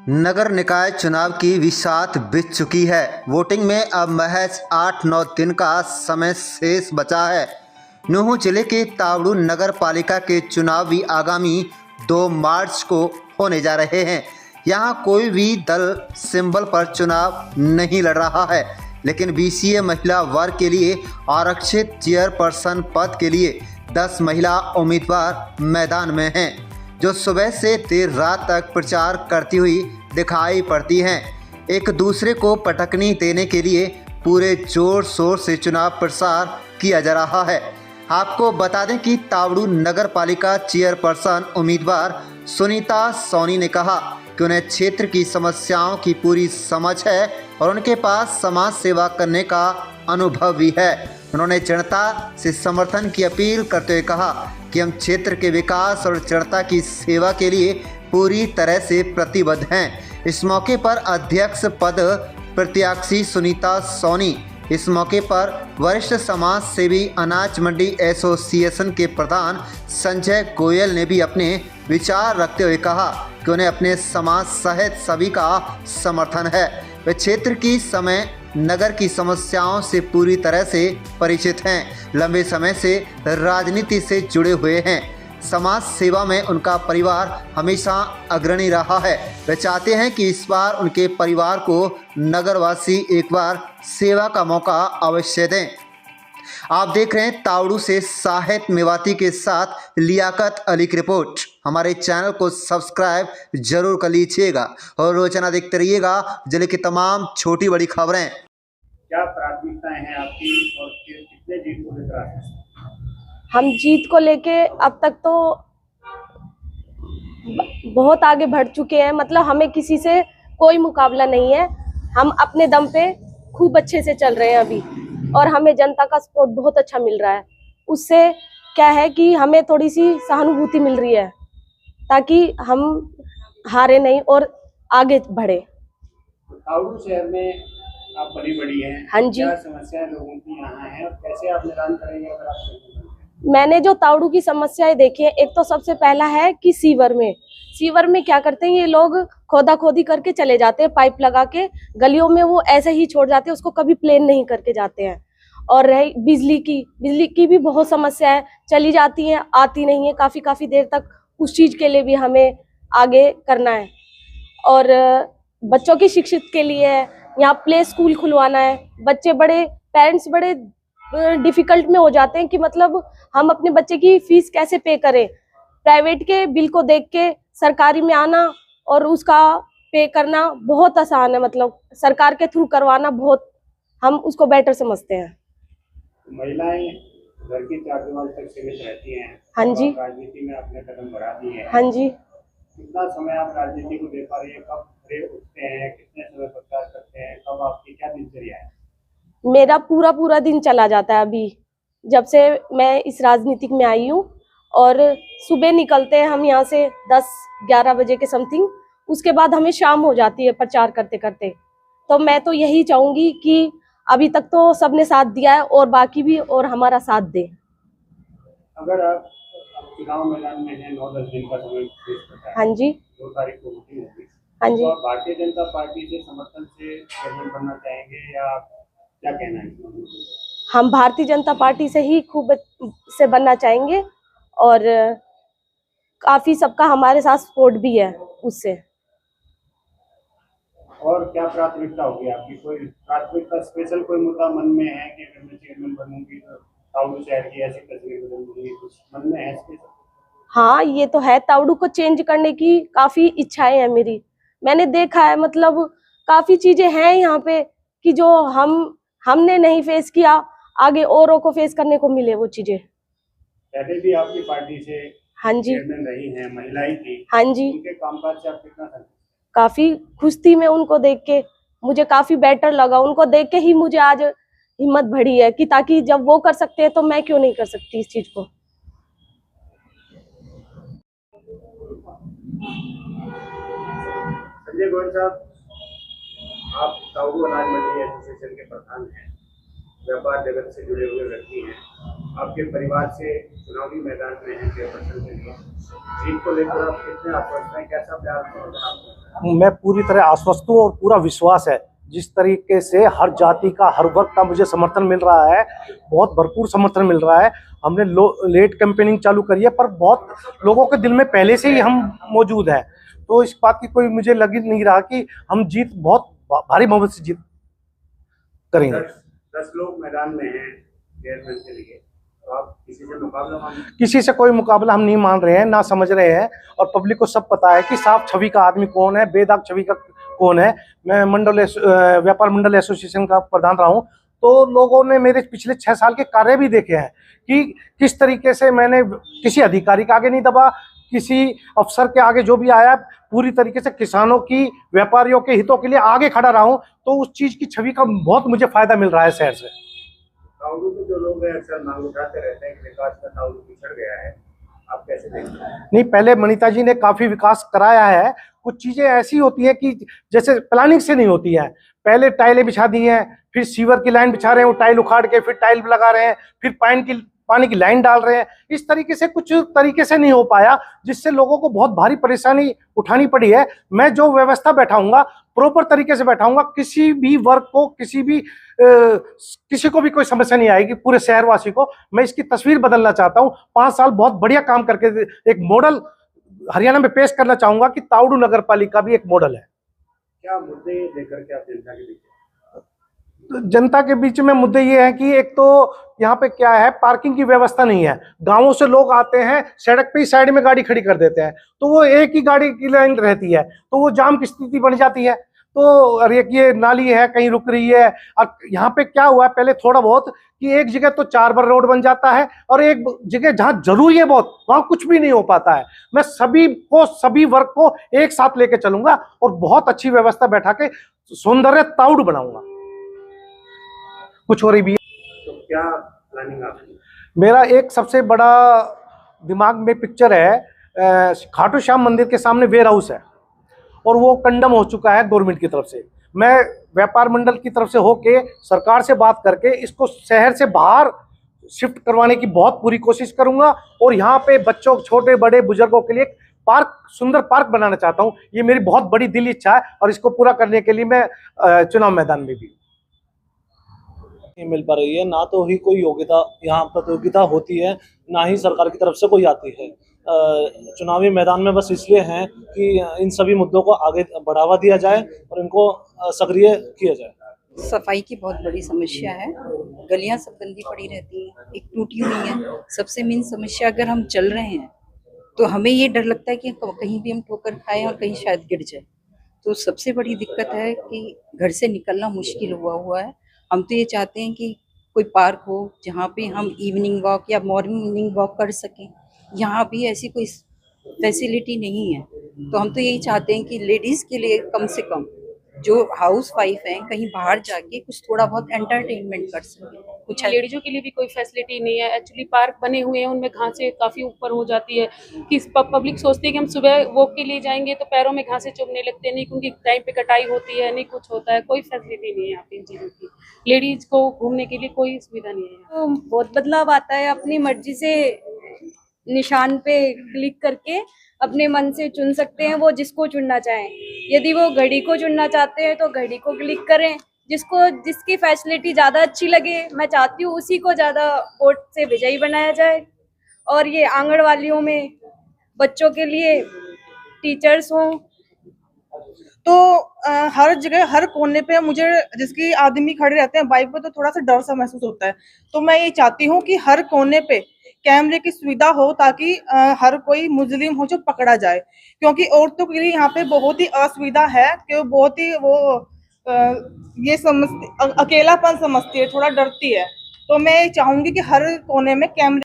नगर निकाय चुनाव की विसात बीत चुकी है। वोटिंग में अब महज 8-9 दिन का समय शेष बचा है। नूंह जिले के तावड़ू नगर पालिका के चुनाव भी आगामी 2 मार्च को होने जा रहे हैं। यहां कोई भी दल सिंबल पर चुनाव नहीं लड़ रहा है, लेकिन बीसीए महिला वर्ग के लिए आरक्षित चेयरपर्सन पद के लिए 10 महिला उम्मीदवार मैदान में हैं, जो सुबह से देर रात तक प्रचार करती हुई दिखाई पड़ती हैं। एक दूसरे को पटकनी देने के लिए पूरे जोर शोर से चुनाव प्रचार किया जा रहा है। आपको बता दें कि तावड़ू नगर पालिका चेयरपर्सन उम्मीदवार सुनीता सोनी ने कहा कि उन्हें क्षेत्र की समस्याओं की पूरी समझ है और उनके पास समाज सेवा करने का अनुभव भी है। उन्होंने जनता से समर्थन की अपील करते हुए कहा कि हम क्षेत्र के विकास और जनता की सेवा के लिए पूरी तरह से प्रतिबद्ध हैं। इस मौके पर अध्यक्ष पद प्रत्याशी सुनीता सोनी, इस मौके पर वरिष्ठ समाज सेवी अनाज मंडी एसोसिएशन के प्रधान संजय गोयल ने भी अपने विचार रखते हुए कहा कि उन्हें अपने समाज सहित सभी का समर्थन है। वे क्षेत्र की नगर की समस्याओं से पूरी तरह से परिचित हैं, लंबे समय से राजनीति से जुड़े हुए हैं। समाज सेवा में उनका परिवार हमेशा अग्रणी रहा है। वे चाहते हैं कि इस बार उनके परिवार को नगरवासी एक बार सेवा का मौका अवश्य दें। आप देख रहे हैं तावड़ू से साहिद मेवाती के साथ लियाकत अली की रिपोर्ट। हमारे चैनल को सब्सक्राइब जरूर कर लीजिएगा और रोजाना देखते रहिएगा जिले की तमाम छोटी बड़ी खबरें। क्या प्राथमिकताएं हैं आपकी और कितने जीत को लेकर आते हैं? हम जीत को लेके अब तक तो बहुत आगे बढ़ चुके हैं। मतलब हमें किसी से कोई मुकाबला नहीं है। हम अपने दम पे खूब अच्छे से चल रहे हैं अभी, और हमें जनता का सपोर्ट बहुत अच्छा मिल रहा है। उससे क्या है कि हमें थोड़ी सी सहानुभूति मिल रही है, ताकि हम हारे नहीं और आगे बढ़े। तावड़ू शहर में आप बड़ी बड़ी हैं। हाँ जी। क्या समस्याएं लोगों की यहाँ हैं और कैसे आप निदान करेंगे अगर आप? मैंने जो तावड़ू की समस्याएं देखी है, एक तो सबसे पहला है कि सीवर में क्या करते हैं ये लोग, खोदा खोदी करके चले जाते हैं, पाइप लगा के गलियों में वो ऐसे ही छोड़ जाते हैं, उसको कभी प्लेन नहीं करके जाते हैं। और रही बिजली की भी बहुत समस्या है, चली जाती है आती नहीं है काफी देर तक। उस चीज के लिए भी हमें आगे करना है। और बच्चों की शिक्षित के लिए यहाँ प्ले स्कूल खुलवाना है। बच्चे पेरेंट्स बड़े डिफिकल्ट में हो जाते हैं कि मतलब हम अपने बच्चे की फीस कैसे पे करें। प्राइवेट के बिल को देख के सरकारी में आना और उसका पे करना बहुत आसान है। मतलब सरकार के थ्रू करवाना बहुत, हम उसको बेटर समझते हैं। महिलाएं घर की चारदीवारी तक सीमित रहती हैं। हाँ जी। राजनीति में अपने कदम बढ़ा दिए हैं। हाँ जी। कितना समय आप राजनीति को दे पा रही है? कब खड़े उठते हैं, कितने समय प्रचार करते हैं, कब आपकी क्या दिनचर्या है? मेरा पूरा दिन चला जाता है अभी, जब से मैं इस राजनीतिक में आई हूँ। और सुबह निकलते हैं हम यहाँ से 10-11 बजे के समथिंग, उसके बाद हमें शाम हो जाती है प्रचार करते करते। तो मैं तो यही चाहूंगी कि अभी तक तो सबने साथ दिया है और बाकी भी और हमारा साथ दे। अगर आप चुनाव मैदान में हैं, 9-10 दिन का समय शेष बचा है। हाँ जी। 2 तारीख को वोटिंग होगी। हाँ जी। तो आप भारतीय जनता पार्टी से समर्थन से चेयरमैन बनना चाहेंगे या क्या कहना है? हम भारतीय जनता पार्टी से ही खूब से बनना चाहेंगे, और काफी सबका हमारे साथ सपोर्ट भी है उससे। और क्या प्राथमिकता होगी आपकी? कोई प्राथमिकता स्पेशल कोई मुद्दा मन में है कि अगर मैं चेयरमैन बनूंगी तो तावड़ू शहर की ऐसी तस्वीर बदल दूंगी, कुछ मन में है स्पेशल? हाँ, ये तो है। तावड़ू को चेंज करने की काफी इच्छाएं हैं मेरी। मैंने देखा है, मतलब काफी चीजें हैं यहाँ पे कि जो हमने नहीं फेस किया, आगे औरों को फेस करने को मिले वो चीजें। पहले भी आपकी पार्टी से हाँ जी। चेयरमैन रही हैं, महिलाएं थी। हाँ जी। उनके कामकाज से आप कितना संतुष्ट? काफी खुश थी मैं उनको देख के, मुझे काफी बेटर लगा। उनको देख के ही मुझे आज हिम्मत बढ़ी है कि ताकि जब वो कर सकते हैं तो मैं क्यों नहीं कर सकती इस चीज को। संजय गोयल साहब, आप तावड़ू अनाज मंडी एसोसिएशन के प्रधान हैं, व्यापार जगत से जुड़े हुए व्यक्ति हैं। आपके परिवार से चुनावी मैदान में हैं चेयरपर्सन के लिए। जीत को लेकर आप कितने आश्वस्त हैं? कैसा प्यार मैं पूरी तरह आश्वस्त हूँ और पूरा विश्वास है। जिस तरीके से हर जाति का, हर वर्ग का मुझे समर्थन मिल रहा है, बहुत भरपूर समर्थन मिल रहा है। हमने लेट कैंपेनिंग चालू करी है, पर बहुत लोगों के दिल में पहले से ही हम मौजूद हैं। तो इस बात की कोई मुझे लग ही नहीं रहा कि हम जीत बहुत भारी बहुमत से जीत करेंगे। 10 लोग मैदान में हैं चेयरमैन के लिए, तो आप किसी से मुकाबला मांगे? किसी से कोई मुकाबला हम नहीं मान रहे हैं, ना समझ रहे हैं। और पब्लिक को सब पता है कि साफ छवि का आदमी कौन है, बेदाग छवि का कौन है। मैं व्यापार मंडल एसोसिएशन का प्रधान रहा हूँ, तो लोगों ने मेरे पिछले 6 साल के कार्य भी देखे हैं कि किस तरीके से मैंने किसी अधिकारी के आगे नहीं दबा, किसी अफसर के आगे जो भी आया पूरी तरीके से किसानों की, व्यापारियों के हितों के लिए आगे खड़ा रहा हूँ। तो उस चीज की छवि का बहुत मुझे फायदा मिल रहा है शहर से। ताउडू के जो लोग हैं अक्सर मांग उठाते रहते हैं कि विकास का ताउडू पिछड़ गया है, आप कैसे देखते हैं? नहीं, पहले मनीता जी ने काफी विकास कराया है। कुछ चीजें ऐसी होती हैं कि जैसे प्लानिंग से नहीं होती है। पहले टाइलें बिछा दी हैं, फिर सीवर की लाइन बिछा रहे हैं, वो टाइल उखाड़ के फिर टाइल लगा रहे हैं, फिर पानी की लाइन डाल रहे हैं। इस तरीके से कुछ तरीके से नहीं हो पाया, जिससे लोगों को बहुत भारी परेशानी उठानी पड़ी है। मैं जो व्यवस्था बैठाऊंगा प्रॉपर तरीके से बैठाऊंगा, किसी भी वर्ग को, किसी को भी कोई समस्या नहीं आएगी। पूरे शहरवासी को मैं इसकी तस्वीर बदलना चाहता हूँ। 5 साल बहुत बढ़िया काम करके एक मॉडल हरियाणा में पेश करना चाहूंगा कि ताउडू नगर पालिका भी एक मॉडल है। क्या मुद्दे लेकर के आप जनता के बीच? जनता के बीच में मुद्दे ये हैं कि एक तो यहाँ पे क्या है, पार्किंग की व्यवस्था नहीं है। गांवों से लोग आते हैं, सड़क पे ही साइड में गाड़ी खड़ी कर देते हैं, तो वो एक ही गाड़ी की लाइन रहती है, तो वो जाम की स्थिति बन जाती है। तो अरे ये नाली है, कहीं रुक रही है। और यहाँ पे क्या हुआ है, पहले थोड़ा बहुत कि एक जगह तो 4 बार रोड बन जाता है, और एक जगह जहाँ जरूरी है बहुत, वहां कुछ भी नहीं हो पाता है। मैं सभी वर्ग को एक साथ लेके चलूंगा और बहुत अच्छी व्यवस्था बैठा के सौंदर्य ताउडू बनाऊंगा। कुछ हो रही भी है। तो क्या प्लानिंग आपकी? मेरा एक सबसे बड़ा दिमाग में पिक्चर है, खाटू श्याम मंदिर के सामने वेयर हाउस है, और वो कंडम हो चुका है गवर्नमेंट की तरफ से। मैं व्यापार मंडल की तरफ से होके सरकार से बात करके इसको शहर से बाहर शिफ्ट करवाने की बहुत पूरी कोशिश करूंगा। और यहाँ पे बच्चों, छोटे बड़े बुजुर्गों के लिए पार्क, सुंदर पार्क बनाना चाहता हूँ। ये मेरी बहुत बड़ी दिल इच्छा है, और इसको पूरा करने के लिए मैं चुनाव मैदान में भी नहीं मिल पा रही है। ना तो ही कोई योग्यता, यहाँ प्रतियोगिता होती है, ना ही सरकार की तरफ से कोई आती है। चुनावी मैदान में बस इसलिए हैं कि इन सभी मुद्दों को आगे बढ़ावा दिया जाए और इनको सक्रिय किया जाए। सफाई की बहुत बड़ी समस्या है, गलियां सब गंदी पड़ी रहती हैं, एक टूटी हुई है। सबसे मेन समस्या, अगर हम चल रहे हैं तो हमें ये डर लगता है कि कहीं भी हम ठोकर खाएं और कहीं शायद गिर जाए। तो सबसे बड़ी दिक्कत है कि घर से निकलना मुश्किल हुआ है। हम तो ये चाहते हैं कि कोई पार्क हो जहाँ पे हम इवनिंग वॉक या मॉर्निंग वॉक कर सकें। यहाँ भी ऐसी कोई फैसिलिटी नहीं है। तो हम तो यही चाहते हैं कि लेडीज़ के लिए कम से कम जो हाउस वाइफ हैं कहीं बाहर जाके कुछ थोड़ा बहुत एंटरटेनमेंट कर सकें। कुछ लेडीजों के लिए भी कोई फैसिलिटी नहीं है। एक्चुअली पार्क बने हुए हैं, उनमें घासें काफ़ी ऊपर हो जाती है कि पब्लिक सोचती है कि हम सुबह वॉक के लिए जाएंगे तो पैरों में घासें चुभने लगते हैं, नहीं उनकी टाइम पे कटाई होती है, नहीं कुछ होता है। कोई फैसिलिटी नहीं है यहाँ पे इन चीज़ों की। लेडीज़ को घूमने के लिए कोई सुविधा नहीं है। तो बहुत बदलाव आता है। अपनी मर्जी से निशान पे क्लिक करके अपने मन से चुन सकते हैं वो जिसको चुनना चाहें। यदि वो घड़ी को चुनना चाहते हैं तो घड़ी को क्लिक करें। जिसकी फैसिलिटी ज़्यादा अच्छी लगे, मैं चाहती हूँ उसी को ज़्यादा वोट से विजयी बनाया जाए। और ये आंगनवाड़ियों में बच्चों के लिए टीचर्स हों, तो हर जगह, हर कोने पे मुझे, जिसकी आदमी खड़े रहते हैं बाइक पे, तो थोड़ा सा डर सा महसूस होता है। तो मैं ये चाहती हूँ कि हर कोने पे कैमरे की सुविधा हो, ताकि हर कोई मुजरिम हो जो पकड़ा जाए। क्योंकि औरतों के लिए यहाँ पे बहुत ही असुविधा है कि बहुत ही वो ये समझती, अकेलापन समझती है, थोड़ा डरती है। तो मैं चाहूंगी कि हर कोने में कैमरे